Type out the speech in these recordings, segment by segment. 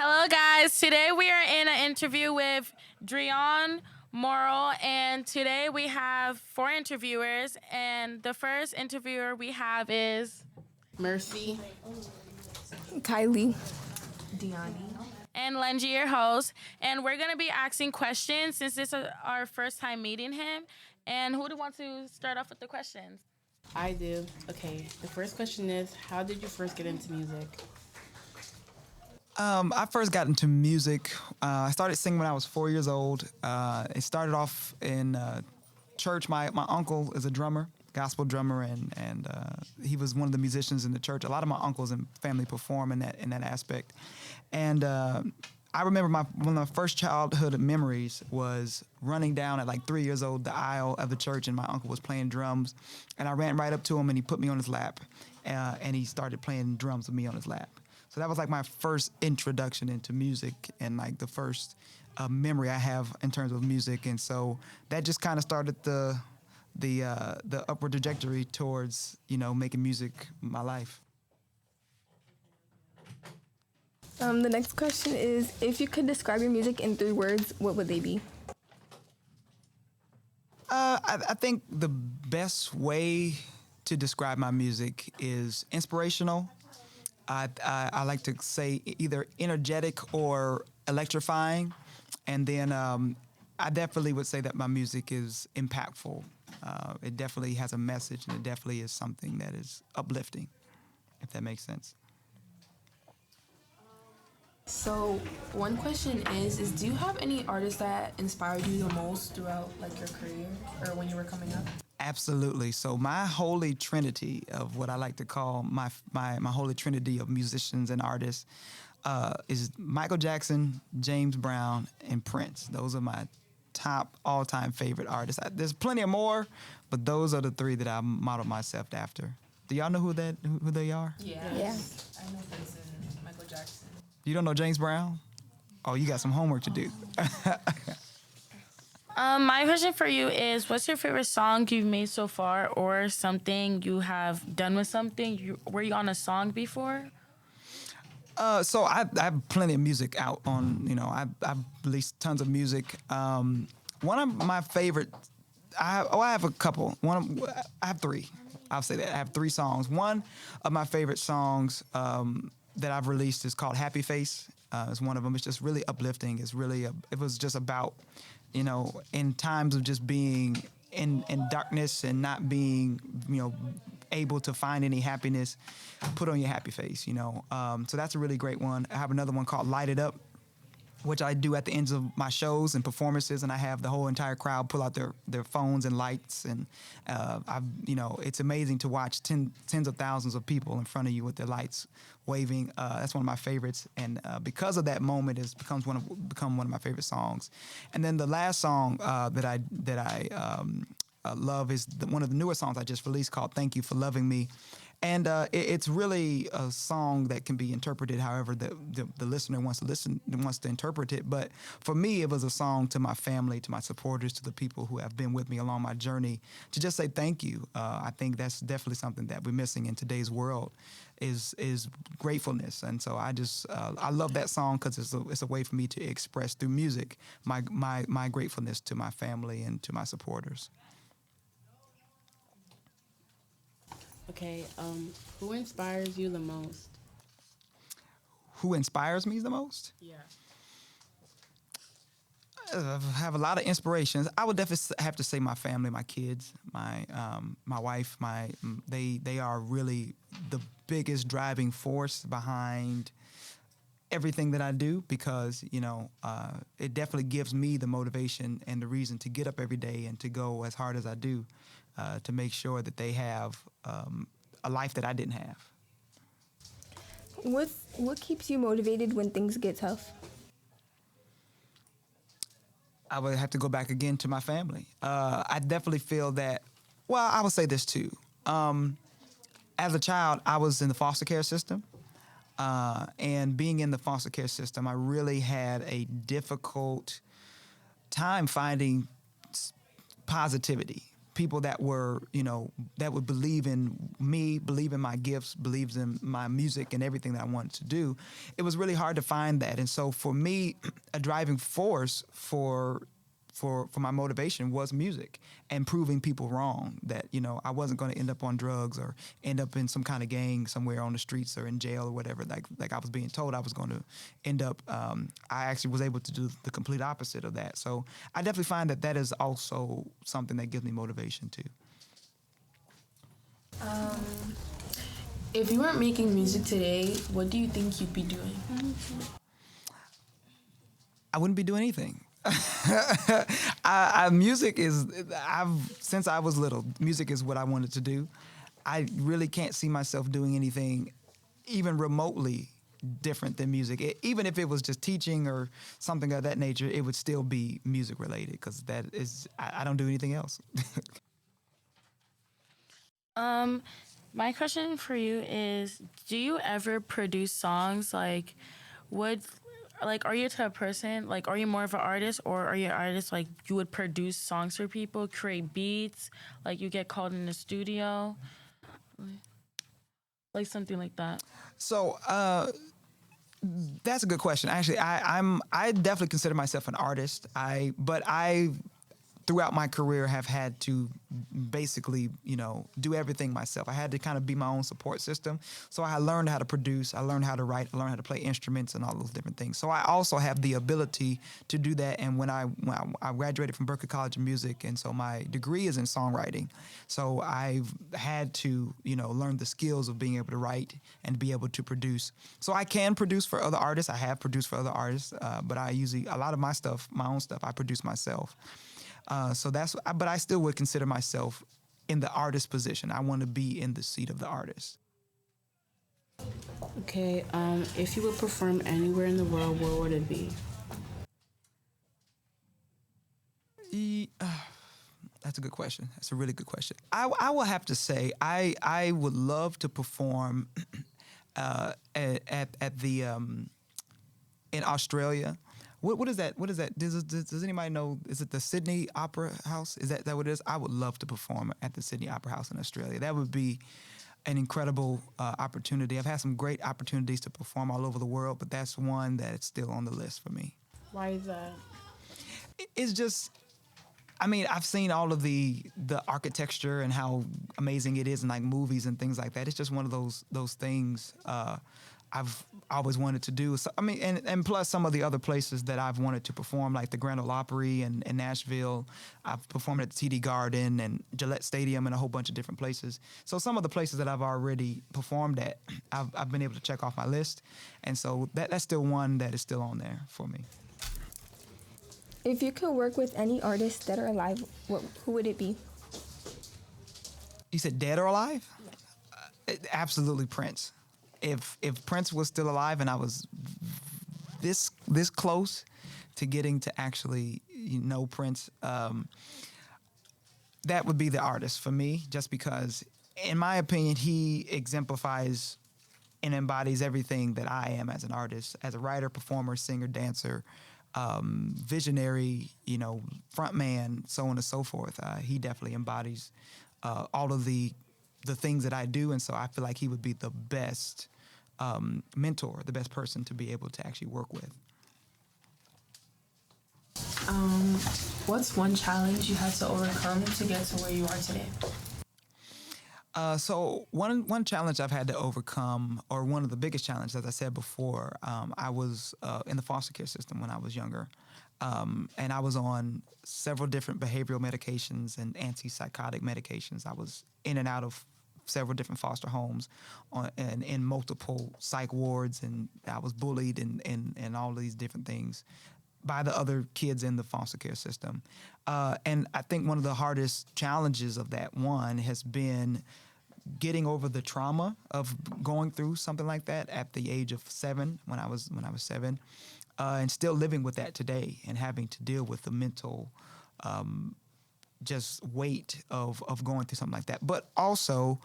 Hello, guys. Today we are in an interview with Dreion Moral, and today we have four interviewers. And the first interviewer we have is Mercy. Kylie. and Lenji, your host. And we're going to be asking questions since this is our first time meeting him. And who do want to start off with the questions? I do. Okay, the first question is, how did you first get into music? I first got into music. I started singing when I was 4 years old. It started off in church. My uncle is a drummer, gospel drummer, and he was one of the musicians in the church. A lot of my uncles and family perform in that aspect. And I remember one of my first childhood memories was running down at like 3 years old the aisle of the church, and my uncle was playing drums, and I ran right up to him and he put me on his lap, and he started playing drums with me on his lap. So that was like my first introduction into music and like the first memory I have in terms of music. And so that just kind of started the upward trajectory towards, making music my life. The next question is, if you could describe your music in 3 words, what would they be? I think the best way to describe my music is inspirational. I like to say either energetic or electrifying. And then I definitely would say that my music is impactful. It definitely has a message, and it definitely is something that is uplifting, if that makes sense. So one question is do you have any artists that inspired you the most throughout like your career or when you were coming up? Absolutely. So my holy trinity of what I like to call my holy trinity of musicians and artists is Michael Jackson, James Brown, and Prince. Those are my top all-time favorite artists. There's plenty of more, but those are the 3 that I modeled myself after. Do y'all know who they are? Yeah. I know Prince and Michael Jackson. You don't know James Brown? Oh, you got some homework to do. My question for you is, what's your favorite song you've made so far, or something you have done with something? Were you on a song before? So I have plenty of music out on, I've released tons of music. One of my favorite, I have a couple. I have 3. I'll say that. I have 3 songs. One of my favorite songs that I've released is called Happy Face. It's one of them. It's just really uplifting. It was just about, in times of just being in darkness and not being, able to find any happiness, put on your happy face, So that's a really great one. I have another one called Light It Up, which I do at the ends of my shows and performances, and I have the whole entire crowd pull out their phones and lights, and it's amazing to watch tens of thousands of people in front of you with their lights waving. That's one of my favorites, and because of that moment, it's become one of my favorite songs. And then the last song that I love is one of the newer songs I just released called Thank You for Loving Me. And it's really a song that can be interpreted however the listener wants to interpret it. But for me, it was a song to my family, to my supporters, to the people who have been with me along my journey, to just say thank you. I think that's definitely something that we're missing in today's world is gratefulness. And so I love that song because it's a way for me to express through music my gratefulness to my family and to my supporters. Okay, who inspires you the most? Who inspires me the most? Yeah. I have a lot of inspirations. I would definitely have to say my family, my kids, my wife. They are really the biggest driving force behind everything that I do because it definitely gives me the motivation and the reason to get up every day and to go as hard as I do to make sure that they have a life that I didn't have. What keeps you motivated when things get tough? I would have to go back again to my family. I definitely feel that, well, I would say this too. As a child, I was in the foster care system. And being in the foster care system, I really had a difficult time finding positivity. people that were, that would believe in me, believe in my gifts, believes in my music and everything that I wanted to do. It was really hard to find that. And so for me, a driving force for my motivation was music and proving people wrong that, I wasn't going to end up on drugs or end up in some kind of gang somewhere on the streets or in jail or whatever, like I was being told I was going to end up. I actually was able to do the complete opposite of that. So I definitely find that is also something that gives me motivation too. If you weren't making music today, what do you think you'd be doing? I wouldn't be doing anything. Since I was little, music is what I wanted to do. I really can't see myself doing anything even remotely different than music. Even if it was just teaching or something of that nature, it would still be music related because I don't do anything else. My question for you is, do you ever produce songs? Are you a type of person, are you more of an artist, or are you an artist, you would produce songs for people, create beats, you get called in the studio, something like that? So, that's a good question. Actually, I definitely consider myself an artist. But throughout my career have had to basically, do everything myself. I had to kind of be my own support system. So I learned how to produce, I learned how to write, I learned how to play instruments and all those different things. So I also have the ability to do that. And when I graduated from Berklee College of Music, and so my degree is in songwriting. So I've had to, learn the skills of being able to write and be able to produce. So I can produce for other artists. I have produced for other artists, but a lot of my stuff, my own stuff, I produce myself. But I still would consider myself in the artist position. I want to be in the seat of the artist. Okay, if you would perform anywhere in the world, where would it be? That's a good question. That's a really good question. I will have to say I would love to perform at the in Australia. What is that? What is that? Does anybody know? Is it the Sydney Opera House? Is that what it is? I would love to perform at the Sydney Opera House in Australia. That would be an incredible opportunity. I've had some great opportunities to perform all over the world, but that's one that's still on the list for me. Why is that? It's just, I've seen all of the architecture and how amazing it is in movies and things like that. It's just one of those things I've always wanted to do. So, and plus some of the other places that I've wanted to perform, like the Grand Ole Opry in Nashville. I've performed at the TD Garden and Gillette Stadium and a whole bunch of different places. So some of the places that I've already performed at, I've been able to check off my list. And so that's still one that is still on there for me. If you could work with any artists that are alive, who would it be? You said dead or alive? Absolutely Prince. If Prince was still alive and I was this close to getting to actually know Prince, that would be the artist for me, just because, in my opinion, he exemplifies and embodies everything that I am as an artist, as a writer, performer, singer, dancer, visionary, front man, so on and so forth. He definitely embodies all of the things that I do, and so I feel like he would be the best mentor, the best person to be able to actually work with. What's one challenge you had to overcome to get to where you are today? So one challenge I've had to overcome, or one of the biggest challenges, as I said before, I was in the foster care system when I was younger. And I was on several different behavioral medications and antipsychotic medications. I was in and out of several different foster homes and in multiple psych wards, and I was bullied and all of these different things by the other kids in the foster care system. And I think one of the hardest challenges of that one has been getting over the trauma of going through something like that at the age of 7, when I was 7, and still living with that today and having to deal with the mental just weight of going through something like that. But also,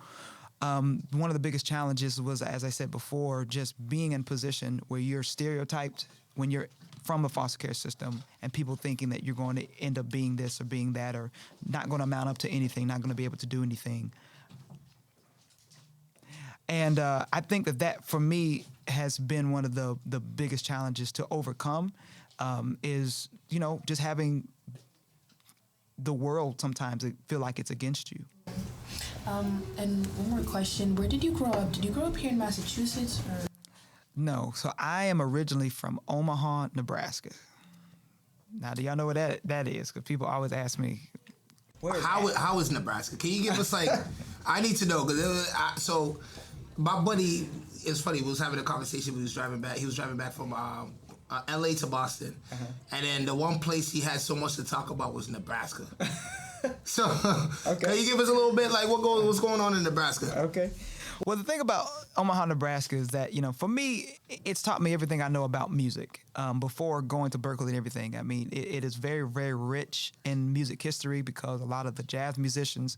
one of the biggest challenges was, as I said before, just being in a position where you're stereotyped when you're from the foster care system, and people thinking that you're going to end up being this or being that, or not going to amount up to anything, not going to be able to do anything. And I think that for me has been one of the biggest challenges to overcome, is, you know, just having the world sometimes feel like it's against you. And one more question. Where did you grow up? Did you grow up here in Massachusetts? Or? No. So I am originally from Omaha, Nebraska. Now, do y'all know what that is? Because people always ask me, how is Nebraska? Can you give us, like, I need to know. So my buddy, it's funny, we was having a conversation. He was driving back from LA to Boston. And then the one place he had so much to talk about was Nebraska. So, okay. Can you give us a little bit, like, what's going on in Nebraska? Okay. Well, the thing about Omaha, Nebraska is that, you know, for me, it's taught me everything I know about music before going to Berklee and everything. I mean, it is very, very rich in music history, because a lot of the jazz musicians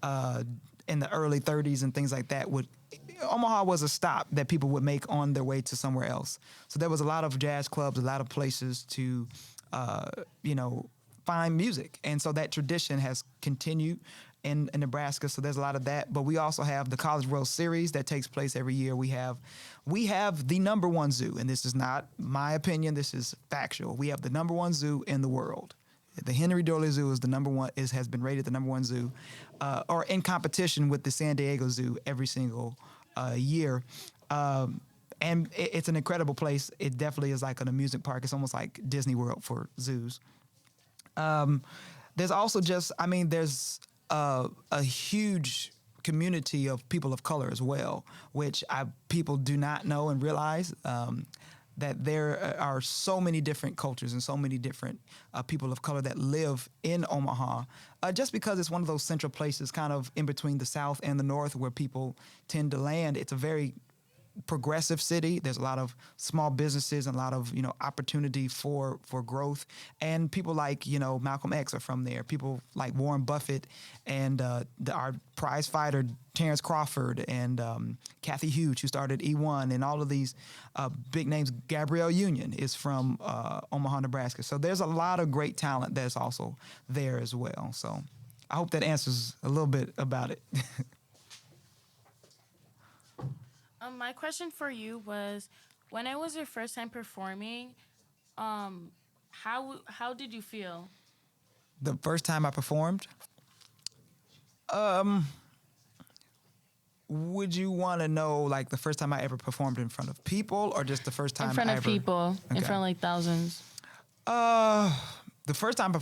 in the early 30s and things like that Omaha was a stop that people would make on their way to somewhere else. So there was a lot of jazz clubs, a lot of places to, you know, find music. And so that tradition has continued in Nebraska. So there's a lot of that. But we also have the College World Series that takes place every year. We have the number one zoo, and this is not my opinion, this is factual. We have the number one zoo in the world. The Henry Doorly Zoo is the number one, has been rated the number one zoo, or in competition with the San Diego Zoo every single year. And it's an incredible place. It definitely is like an amusement park. It's almost like Disney World for zoos. There's also there's a huge community of people of color as well, which people do not know and realize, that there are so many different cultures and so many different people of color that live in Omaha, just because it's one of those central places kind of in between the South and the North where people tend to land. It's a very progressive city. There's a lot of small businesses and a lot of, you know, opportunity for growth. And people like, you know, Malcolm X are from there. People like Warren Buffett and our prize fighter Terrence Crawford and Kathy Hughes, who started E1, and all of these big names. Gabrielle Union is from Omaha, Nebraska. So there's a lot of great talent that's also there as well. So I hope that answers a little bit about it. My question for you was, when it was your first time performing, how did you feel? The first time I performed? Would you want to know, like, the first time I ever performed in front of people, or just the first time in front I of ever... people, Okay. in front of like thousands? The first time,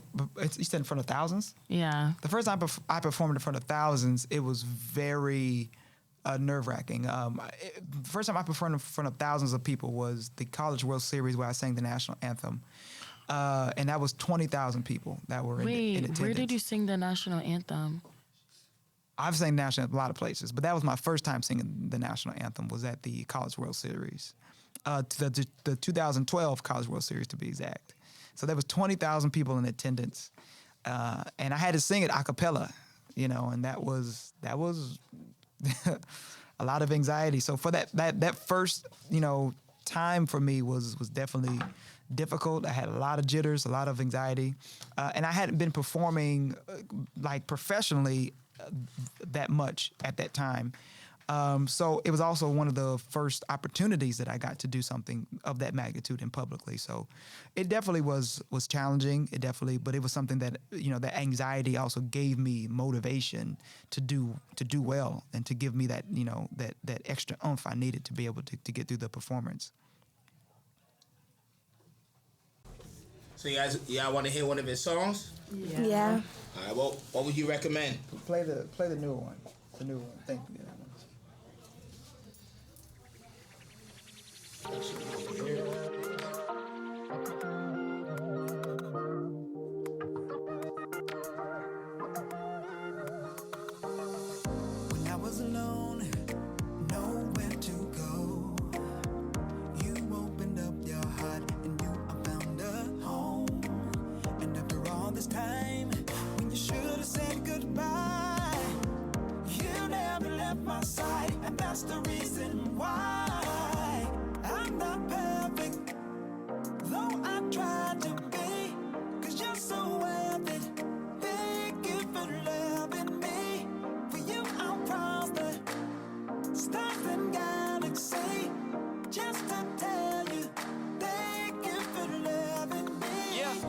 you said in front of thousands? Yeah. The first time I performed in front of thousands, it was very nerve-wracking. The first time I performed in front of thousands of people was the College World Series, where I sang the national anthem. And that was 20,000 people that were in attendance. Where did you sing the national anthem? I've sang national anthem a lot of places, but that was my first time singing the national anthem, was at the College World Series. The 2012 College World Series, to be exact. So there was 20,000 people in attendance. And I had to sing it a cappella, you know, and that was a lot of anxiety. So for that first, you know, time for me was definitely difficult. I had a lot of jitters, a lot of anxiety, and I hadn't been performing like professionally that much at that time. So it was also one of the first opportunities that I got to do something of that magnitude and publicly. So it definitely was challenging. But it was something that, you know, that anxiety also gave me motivation to do well, and to give me that, you know, that extra oomph I needed to be able to get through the performance. So y'all want to hear one of his songs? Yeah. All right. Well, what would you recommend? Play the newer one. The new one. Thank you. When I was alone, nowhere to go, you opened up your heart and I found a home. And after all this time, when you should have said goodbye, you never left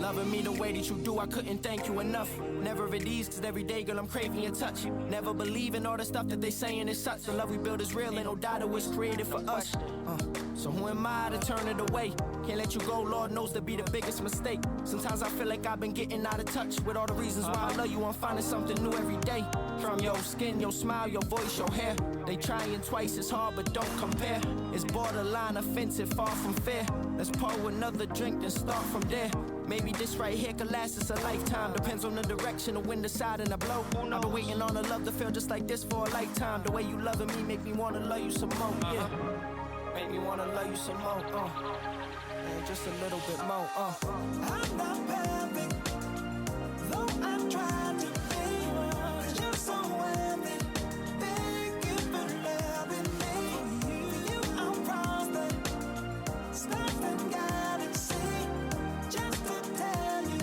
Loving me the way that you do, I couldn't thank you enough. Never at ease, cause every day, girl, I'm craving your touch. Never believe in all the stuff that they saying is such. The love we build is real, ain't no doubt it was created for us. So who am I to turn it away? Can't let you go, Lord knows to be the biggest mistake. Sometimes I feel like I've been getting out of touch with all the reasons why I love you. I'm finding something new every day. From your skin, your smile, your voice, your hair. They trying twice as hard, but don't compare. It's borderline offensive, far from fair. Let's pour another drink, then start from there. Maybe this right here could last us a lifetime. Depends on the direction, the wind, the side, and the blow. I've been waiting on a love to feel just like this for a lifetime. The way you loving me make me wanna love you some more, yeah. Make me wanna love you some more, and just a little bit more, I'm not perfect, though I try to be. 'Cause you're so worthy. Thank you for loving me. For you, I'm prospered. Stop and galaxy. Just to tell you,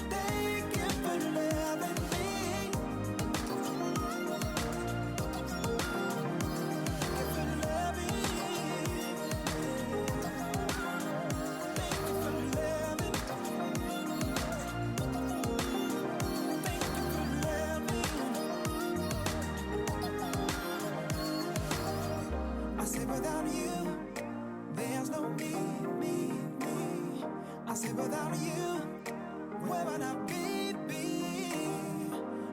thank you for loving me. Thank you for loving me. I say without you, there's no me. I say without you, where would I be?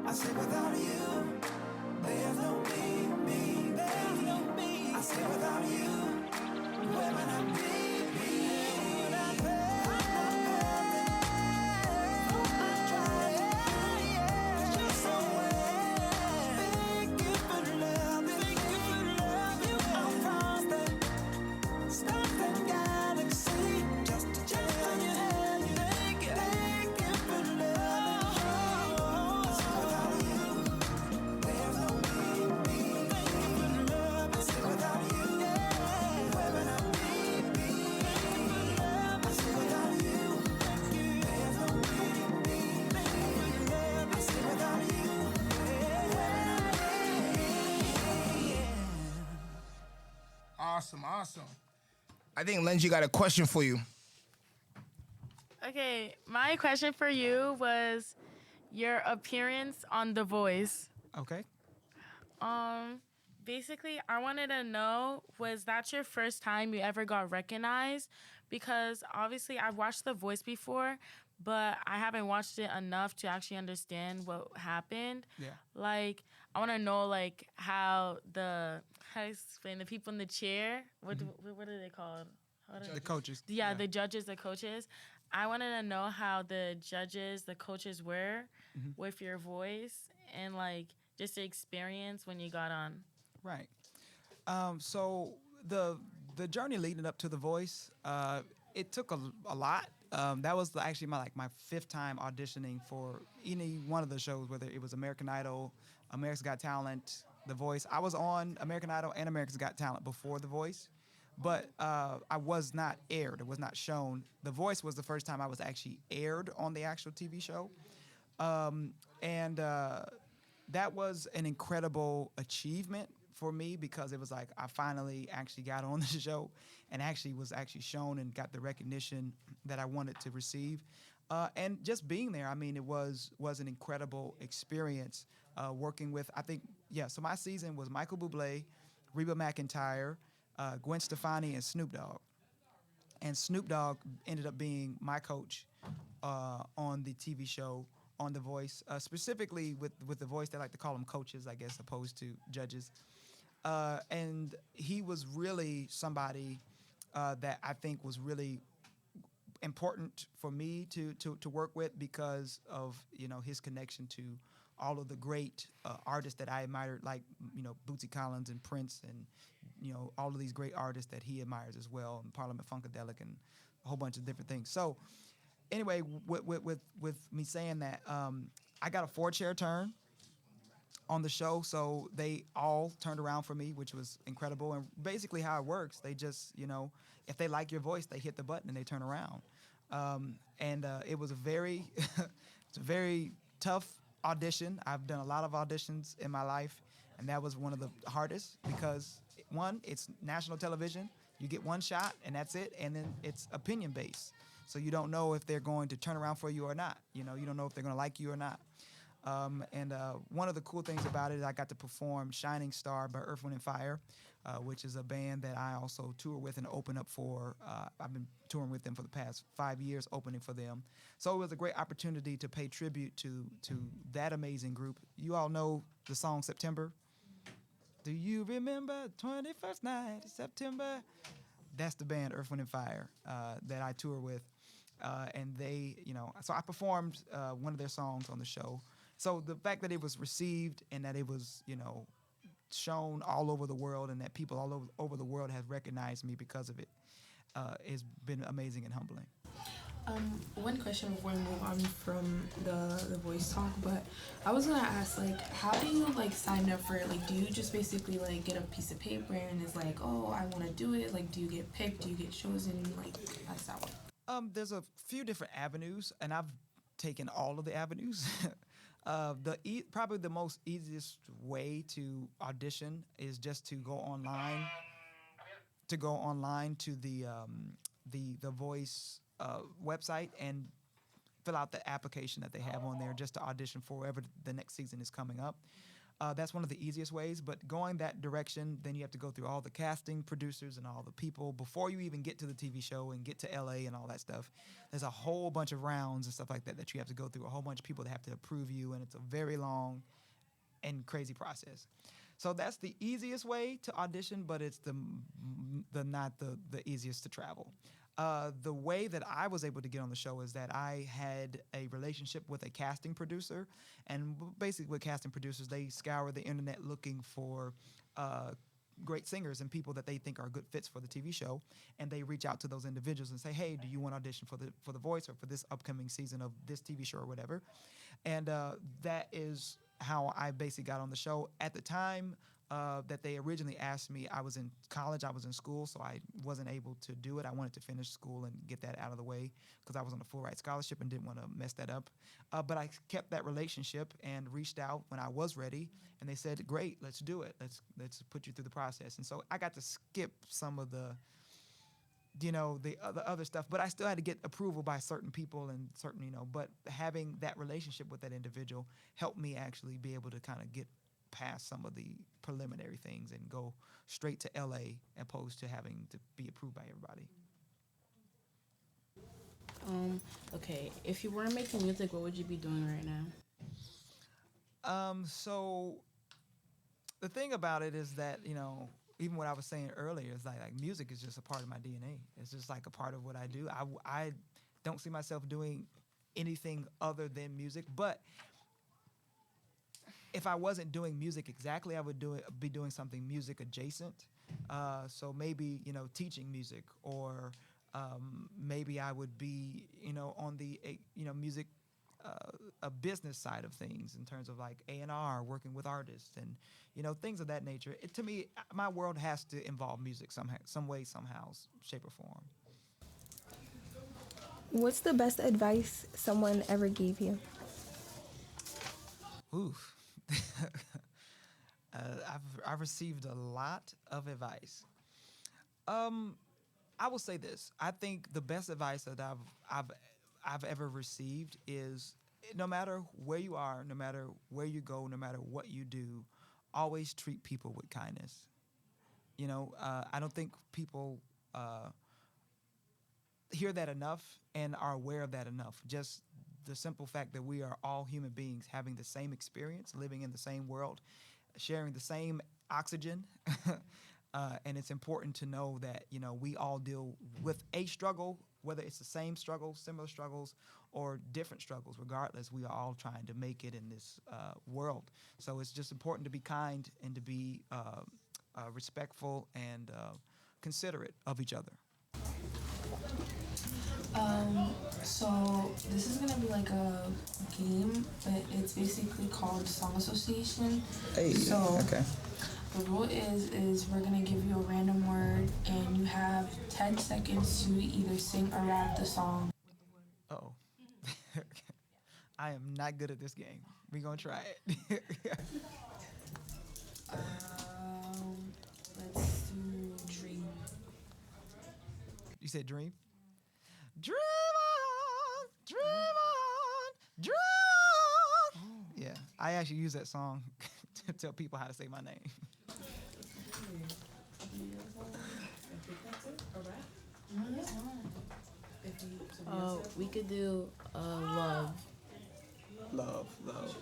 I say without you, there's no me. There's no me. I say without you, where would I be? Awesome. I think Lenji got a question for you. Okay, my question for you was your appearance on The Voice. Okay. Basically, I wanted to know, was that your first time you ever got recognized? Because obviously I've watched The Voice before, but I haven't watched it enough to actually understand what happened. Yeah. Like, I want to know, like, how to explain the people in the chair, what are they called? The coaches. Yeah, the judges, the coaches. I wanted to know how the judges, the coaches were with your voice and, like, just the experience when you got on. Right. So the journey leading up to The Voice, it took a lot. That was actually my fifth time auditioning for any one of the shows, whether it was American Idol, America's Got Talent, The Voice. I was on American Idol and America's Got Talent before The Voice, but I was not aired. It was not shown. The Voice was the first time I was actually aired on the actual TV show. And that was an incredible achievement for me because it was like I finally actually got on the show and actually was shown and got the recognition that I wanted to receive. And just being there, I mean, it was an incredible experience working with, so my season was Michael Bublé, Reba McEntire, Gwen Stefani, and Snoop Dogg. And Snoop Dogg ended up being my coach on the TV show, on The Voice, specifically with The Voice. They like to call them coaches, I guess, opposed to judges. And he was really somebody that I think was really important for me to work with because of his connection to all of the great artists that I admired, like Bootsy Collins and Prince, and all of these great artists that he admires as well, and Parliament Funkadelic and a whole bunch of different things. So anyway, with me saying that, I got a 4-chair turn on the show, so they all turned around for me, which was incredible. And basically how it works, they just, if they like your voice, they hit the button and they turn around. And it was a very, it's a very tough audition. I've done a lot of auditions in my life, and that was one of the hardest because, one, it's national television. You get one shot, and that's it, and then it's opinion-based. So you don't know if they're going to turn around for you or not. You know, you don't know if they're going to like you or not. And one of the cool things about it is I got to perform Shining Star by Earth, Wind & Fire, which is a band that I also tour with and open up for. I've been touring with them for the past 5 years, opening for them. So it was a great opportunity to pay tribute to that amazing group. You all know the song September? Do you remember 21st night of September? That's the band Earth, Wind & Fire that I tour with. And they, you know, so I performed one of their songs on the show. So the fact that it was received and that it was, you know, shown all over the world and that people all over the world have recognized me because of it has been amazing and humbling. One question before we move on from the voice talk, but I was gonna ask, like, how do you like sign up for it? Like, do you just basically like get a piece of paper and it's like, oh, I want to do it? Like, do you get picked? Do you get chosen? Like, how's that work? There's a few different avenues, and I've taken all of the avenues. Probably the most easiest way to audition is just to go online. To the Voice website and fill out the application that they have on there just to audition for wherever the next season is coming up. That's one of the easiest ways, but going that direction, then you have to go through all the casting producers and all the people before you even get to the TV show and get to LA and all that stuff. There's a whole bunch of rounds and stuff like that that you have to go through, a whole bunch of people that have to approve you, and it's a very long and crazy process. So that's the easiest way to audition, but it's not the easiest to travel. The way that I was able to get on the show is that I had a relationship with a casting producer, and basically with casting producers, they scour the internet looking for great singers and people that they think are good fits for the TV show, and they reach out to those individuals and say, hey, do you want to audition for the Voice or for this upcoming season of this TV show or whatever? And that is how I basically got on the show. At the time that they originally asked me, I was in college, I was in school, so I wasn't able to do it. I wanted to finish school and get that out of the way because I was on a full ride scholarship and didn't want to mess that up. But I kept that relationship and reached out when I was ready, and they said, great, let's do it. Let's put you through the process. And so I got to skip some of the other stuff, but I still had to get approval by certain people and certain, but having that relationship with that individual helped me actually be able to kind of get past some of the preliminary things and go straight to LA opposed to having to be approved by everybody. Okay, if you weren't making music, what would you be doing right now? So the thing about it is that, even what I was saying earlier is like music is just a part of my DNA. It's just like a part of what I do. I don't see myself doing anything other than music, but if I wasn't doing music exactly, I would be doing something music adjacent. So maybe, teaching music, or maybe I would be, on the, music, a business side of things in terms of like A&R, working with artists and, things of that nature. To me, my world has to involve music somehow, some way, somehow, shape or form. What's the best advice someone ever gave you? Oof. I've received a lot of advice. I will say this. I think the best advice that I've ever received is, no matter where you are, no matter where you go, no matter what you do, always treat people with kindness. I don't think people hear that enough and are aware of that enough. Just the simple fact that we are all human beings having the same experience, living in the same world, sharing the same oxygen. And it's important to know that, we all deal with a struggle, whether it's the same struggle, similar struggles, or different struggles. Regardless, we are all trying to make it in this world. So it's just important to be kind and to be respectful and considerate of each other. So this is gonna be like a game, but it's basically called Song Association. Hey, so okay. The rule is we're gonna give you a random word, and you have 10 seconds to either sing or rap the song. Uh-oh. I am not good at this game. We're gonna try it. Let's do Dream. You said dream? Dream I actually use that song to tell people how to say my name. We could do love. Love.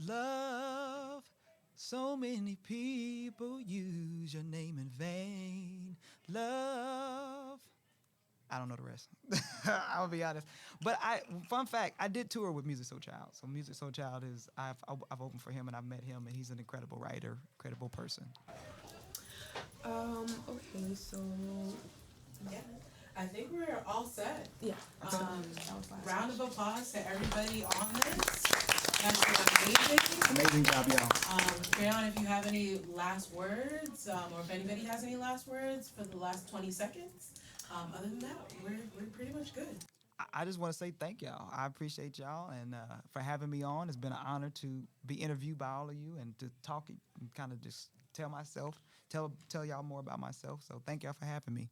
Love, so many people use your name in vain. Love. I don't know the rest. I'll be honest. But fun fact, I did tour with Music Soul Child. So Music Soul Child is, I've opened for him and I've met him and he's an incredible writer, incredible person. Okay, so Yeah, I think we're all set. yeah. Round of applause to everybody on this. That's amazing. Amazing job, y'all. Dreion, if you have any last words, or if anybody has any last words for the last 20 seconds, other than that, we're pretty much good. I just want to say thank y'all. I appreciate y'all and for having me on. It's been an honor to be interviewed by all of you and to talk and kind of just tell y'all more about myself. So thank y'all for having me.